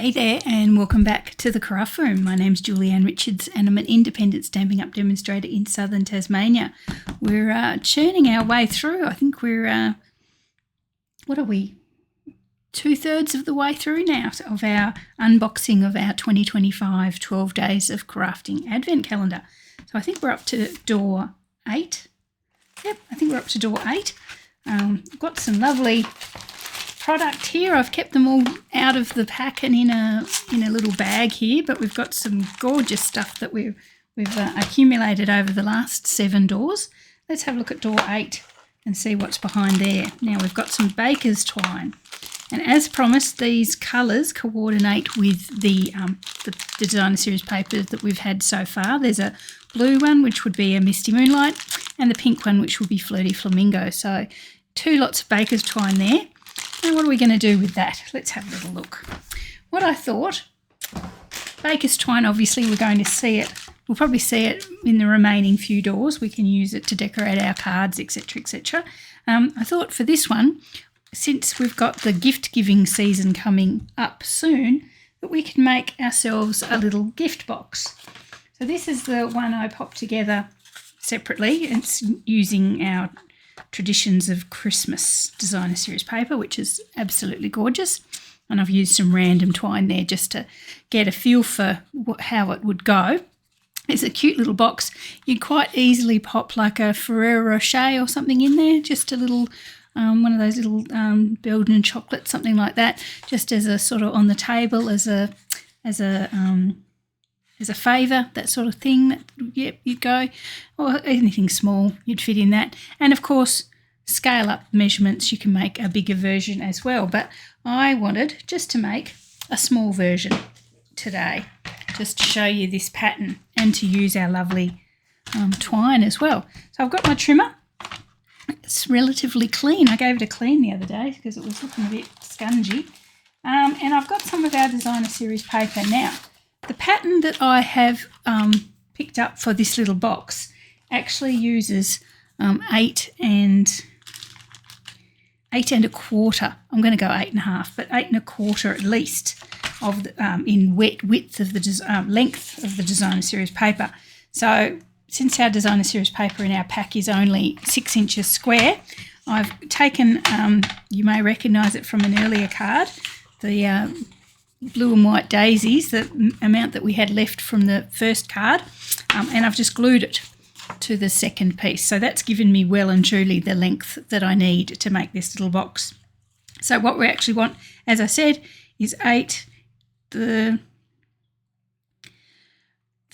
Hey there and welcome back to the Craft Room. My name's Julianne Richards and I'm an independent Stampin' Up! Demonstrator in southern Tasmania. We're churning our way through. I think we're, what are we, 2/3 of the way through now of our unboxing of our 2025 12 Days of Crafting Advent Calendar. So I think we're up to door 8. Yep, I think we're up to door 8. Got some lovely product here. I've kept them all out of the pack and in a little bag here, but we've got some gorgeous stuff that we've accumulated over the last 7 doors. Let's have a look at door 8 and see what's behind there. Now we've got some baker's twine, and as promised, these colours coordinate with the designer series papers that we've had so far. There's a blue one which would be a Misty Moonlight, and the pink one which would be Flirty Flamingo. So 2 lots of baker's twine there. Now what are we going to do with that? Let's have a little look. What I thought, baker's twine, obviously we're going to see it. We'll probably see it in the remaining few doors. We can use it to decorate our cards, etc, etc. I thought for this one, since we've got the gift giving season coming up soon, that we can make ourselves a little gift box. So this is the one I popped together separately. It's using our Traditions of Christmas designer series paper, which is absolutely gorgeous, and I've used some random twine there just to get a feel for how it would go. It's a cute little box. You quite easily pop like a Ferrero Rocher or something in there, just a little one of those little Belgian chocolate, something like that, just as a sort of on the table as a favour, that sort of thing. That, yep, you'd go, or anything small, you'd fit in that. And of course, scale up measurements, you can make a bigger version as well. But I wanted just to make a small version today, just to show you this pattern and to use our lovely twine as well. So I've got my trimmer. It's relatively clean. I gave it a clean the other day because it was looking a bit scungy. And I've got some of our designer series paper now. The pattern that I have picked up for this little box actually uses 8 and a quarter. I'm going to go 8.5, but 8 1/4 at least of the, in width of the length of the designer series paper. So since our designer series paper in our pack is only 6 inches square, I've taken, you may recognise it from an earlier card, the blue and white daisies, the amount that we had left from the first card, and I've just glued it to the second piece. So that's given me well and truly the length that I need to make this little box. So what we actually want, as I said, is 8. The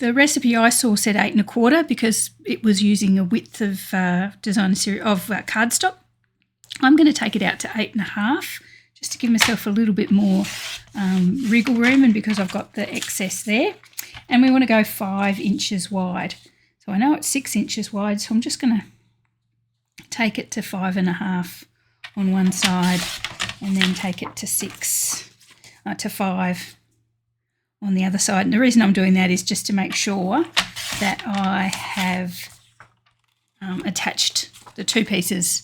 recipe I saw said 8 1/4 because it was using a width of designer series of cardstock. I'm going to take it out to 8.5. just to give myself a little bit more wriggle room, and because I've got the excess there. And we want to go 5 inches wide. So I know it's 6 inches wide, so I'm just going to take it to 5.5 on one side and then take it to 5 on the other side. And the reason I'm doing that is just to make sure that I have attached the 2 pieces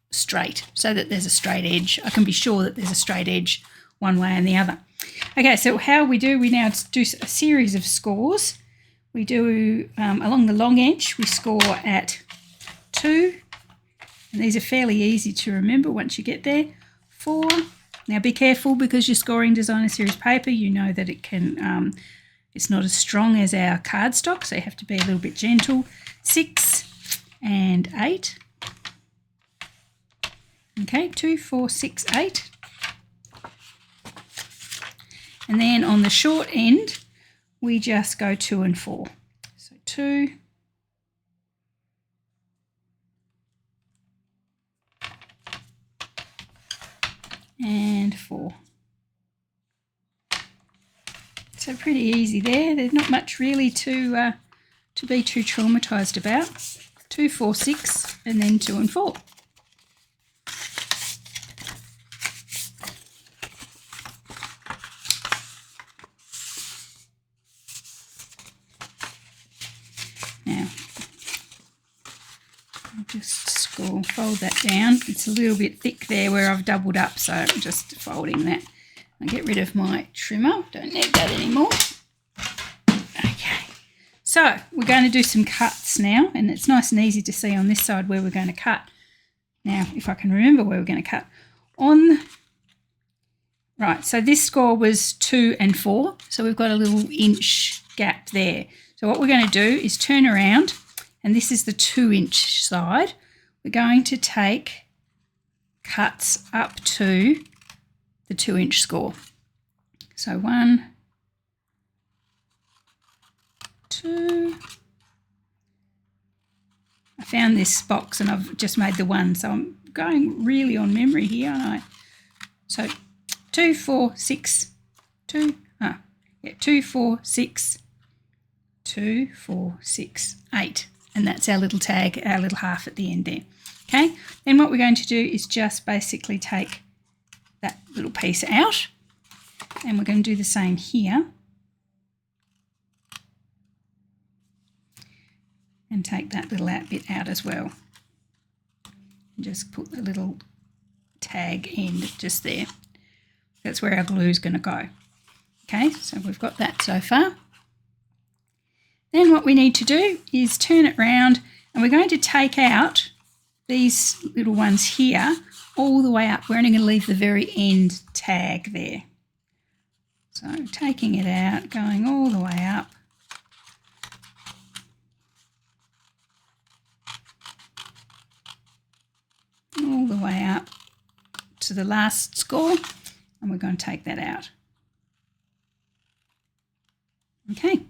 straight, so that there's a straight edge. I can be sure that there's a straight edge one way and the other. Okay, so how we now do a series of scores. We do along the long edge, we score at 2, and these are fairly easy to remember once you get there. 4. Now be careful, because you're scoring designer series paper, you know that it can it's not as strong as our cardstock, so you have to be a little bit gentle. 6 and 8. Okay, 2, 4, 6, 8. And then on the short end, we just go 2 and 4. So 2. And 4. So pretty easy there. There's not much really to be too traumatised about. 2, 4, 6, and then 2 and 4. Now, I'll just fold that down. It's a little bit thick there where I've doubled up, so I'm just folding that I'll get rid of my trimmer. Don't need that anymore. Okay. So we're going to do some cuts now, and it's nice and easy to see on this side where we're going to cut. Now, if I can remember where we're going to cut. Right, so this score was 2 and 4, so we've got a little inch gap there. So what we're going to do is turn around, and this is the 2-inch side. We're going to take cuts up to the 2-inch score. So 1, 2. I found this box and I've just made the 1, so I'm going really on memory here, aren't I? So 2, 4, 6, 2, 2, 4, 6, 2, 4, 6, 8. And that's our little tag, our little half at the end there. Okay, then what we're going to do is just basically take that little piece out, and we're going to do the same here. And take that little bit out as well. And just put the little tag end just there. That's where our glue is going to go. Okay, so we've got that so far. Then what we need to do is turn it round, and we're going to take out these little ones here all the way up. We're only going to leave the very end tag there. So taking it out, going all the way up. All the way up to the last score, and we're going to take that out. Okay.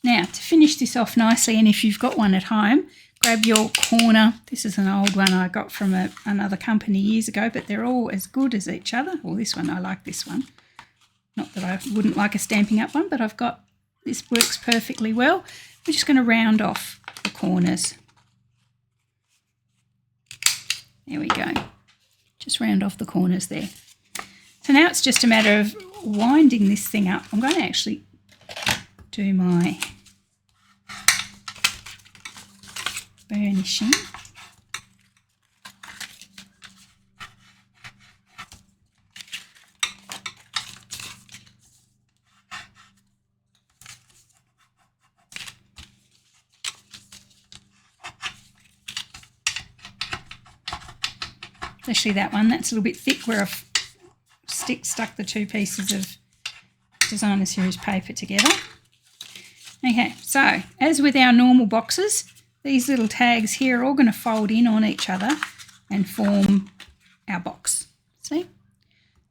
Now, to finish this off nicely, and if you've got one at home, grab your corner. This is an old one I got from another company years ago, but they're all as good as each other. Well, this one, I like this one. Not that I wouldn't like a Stampin' Up one, but I've got, this works perfectly well. We're just going to round off the corners. There we go. Just round off the corners there. So now it's just a matter of winding this thing up. I'm going to actually do my burnishing. Especially that one, that's a little bit thick where I've stuck the 2 pieces of Designer Series paper together. Okay, so as with our normal boxes, these little tags here are all going to fold in on each other and form our box. See?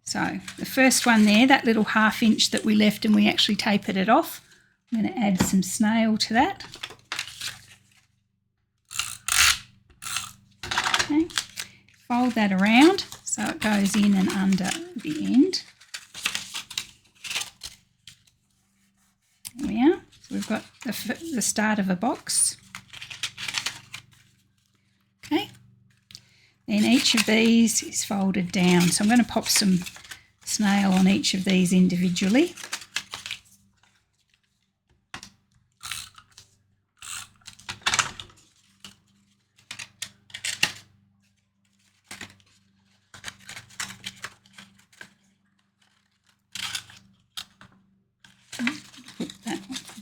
So the first one there, that little 1/2 inch that we left and we actually tapered it off, I'm going to add some snail to that. Okay. Fold that around so it goes in and under the end. There we are. So we've got the start of a box. Okay. Then each of these is folded down. So I'm going to pop some snail on each of these individually.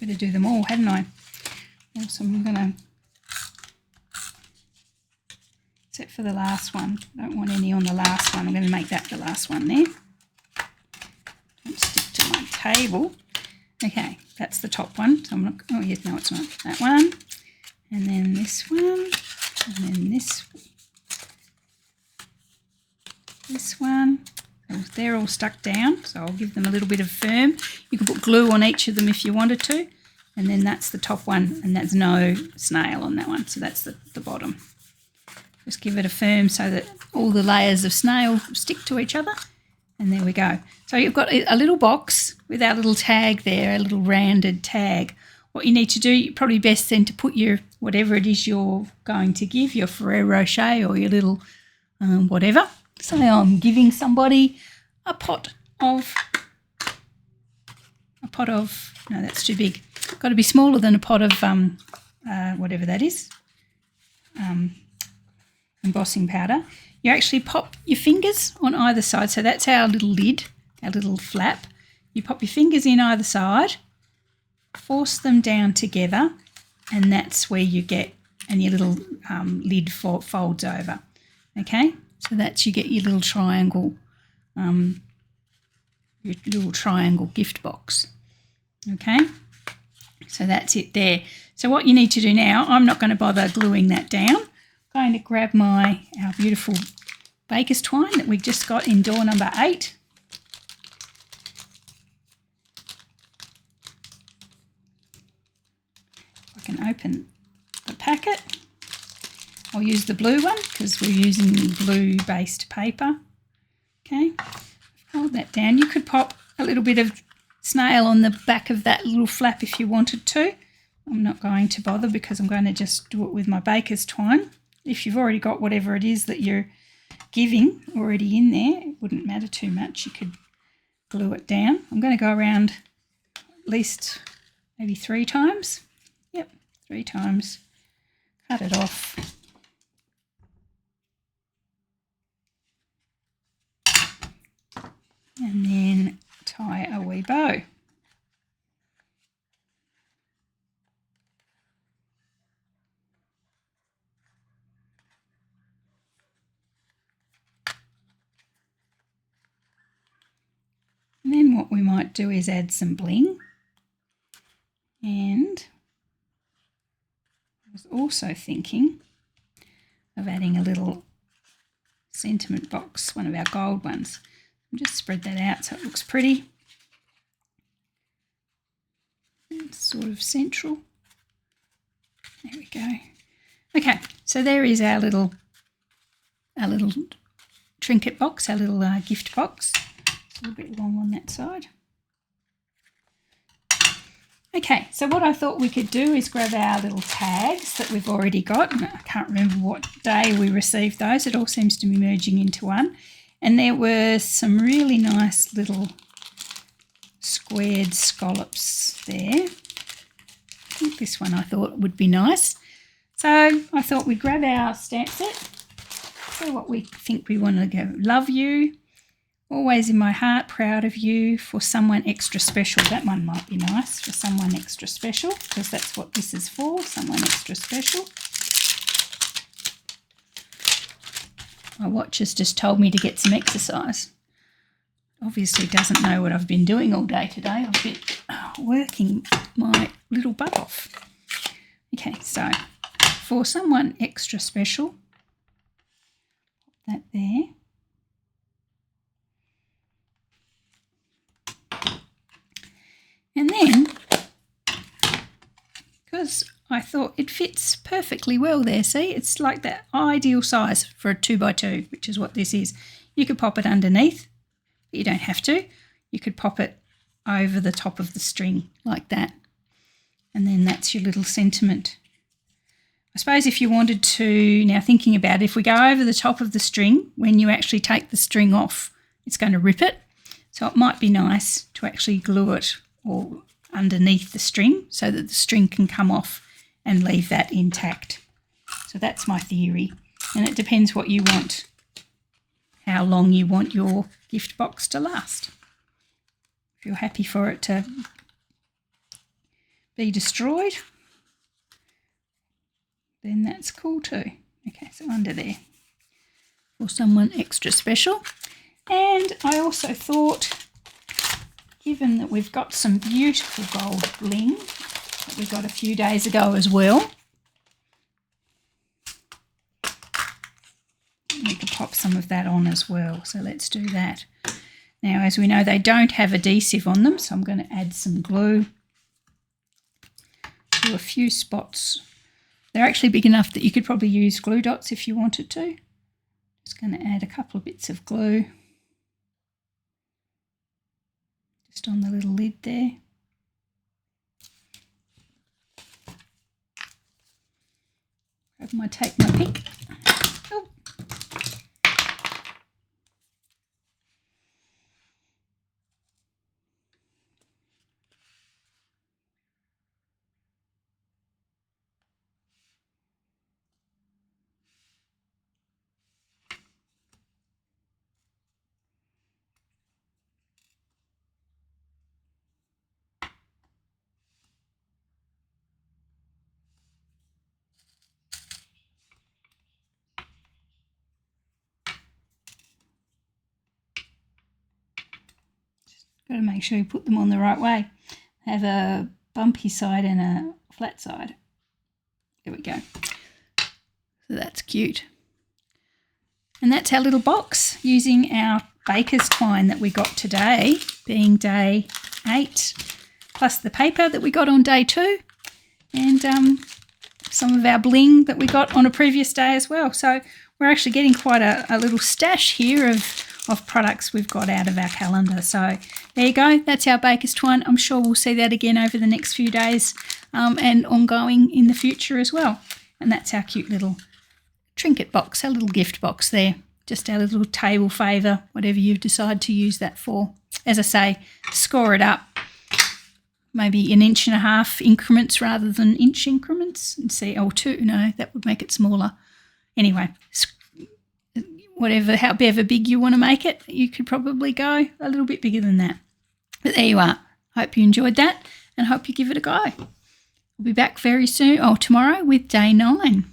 To do them all, hadn't I? So I'm going to, except for the last one, I don't want any on the last one. I'm going to make that the last one there. Don't stick to my table. Okay, that's the top one. So I'm not, oh yes, no it's not. That one, and then this one, and then this one. So they're all stuck down, so I'll give them a little bit of firm. You can put glue on each of them if you wanted to. And then that's the top one, and there's no snail on that one, so that's the bottom. Just give it a firm so that all the layers of snail stick to each other, and there we go. So you've got a little box with our little tag there, a little rounded tag. What you need to do, you're probably best then to put your, whatever it is you're going to give, your Ferrero Rocher or your little whatever. So I'm giving somebody a pot of, no, that's too big. Got to be smaller than a pot of whatever that is, embossing powder. you actually pop your fingers on either side. So that's our little lid, our little flap. You pop your fingers in either side, force them down together, and that's where you get, and your little lid folds over. Okay, so that's, you get your little triangle gift box. Okay, so that's it there. So what you need to do now, I'm not going to bother gluing that down. I'm going to grab our beautiful baker's twine that we just got in door number 8. I can open the packet. I'll use the blue one because we're using blue-based paper. Okay, hold that down. You could pop a little bit of snail on the back of that little flap if you wanted to. I'm not going to bother because I'm going to just do it with my baker's twine. If you've already got whatever it is that you're giving already in there, it wouldn't matter too much. You could glue it down. I'm going to go around at least maybe 3 times. Yep, 3 times. Cut it off. And then tie a wee bow. And then what we might do is add some bling. And I was also thinking of adding a little sentiment box, one of our gold ones. I'll just spread that out so it looks pretty. It's sort of central. There we go. Okay, so there is our little trinket box, our little gift box. It's a little bit long on that side. Okay, so what I thought we could do is grab our little tags that we've already got. And I can't remember what day we received those. It all seems to be merging into one. And there were some really nice little squared scallops there. I think this one I thought would be nice. So I thought we'd grab our stamp set. So what we think we want to go. Love you. Always in my heart, proud of you, for someone extra special. That one might be nice, for someone extra special, because that's what this is for, someone extra special. My watch has just told me to get some exercise. Obviously doesn't know what I've been doing all day today. I've been working my little butt off. Okay, so for someone extra special, put that there. And then, because I thought it fits perfectly well there, see? It's like that ideal size for a 2x2, which is what this is. You could pop it underneath, but you don't have to. You could pop it over the top of the string like that. And then that's your little sentiment. I suppose if you wanted to, now thinking about it, if we go over the top of the string, when you actually take the string off, it's going to rip it. So it might be nice to actually glue it or underneath the string so that the string can come off and leave that intact. So that's my theory. And it depends what you want, how long you want your gift box to last. If you're happy for it to be destroyed, then that's cool too. Okay, so under there for someone extra special. And I also thought, given that we've got some beautiful gold bling that we got a few days ago as well, we could pop some of that on as well. So let's do that. Now, as we know, they don't have adhesive on them, so I'm going to add some glue to a few spots. They're actually big enough that you could probably use glue dots if you wanted to. Just going to add a couple of bits of glue. Just on the little lid there. Grab my tape, my pick. Oh. Got to make sure you put them on the right way. Have a bumpy side and a flat side. There we go. So that's cute. And that's our little box using our baker's twine that we got today, being day 8, plus the paper that we got on day 2, and some of our bling that we got on a previous day as well. So we're actually getting quite a little stash here of products we've got out of our calendar. So there you go. That's our baker's twine. I'm sure we'll see that again over the next few days and ongoing in the future as well. And that's our cute little trinket box, our little gift box there. Just our little table favour, whatever you decide to use that for. As I say, score it up. Maybe 1.5 inch increments rather than inch increments. And see, oh, 2, no, that would make it smaller. Anyway, however big you want to make it, you could probably go a little bit bigger than that. But there you are. Hope you enjoyed that and hope you give it a go. We'll be back very soon, tomorrow with day 9.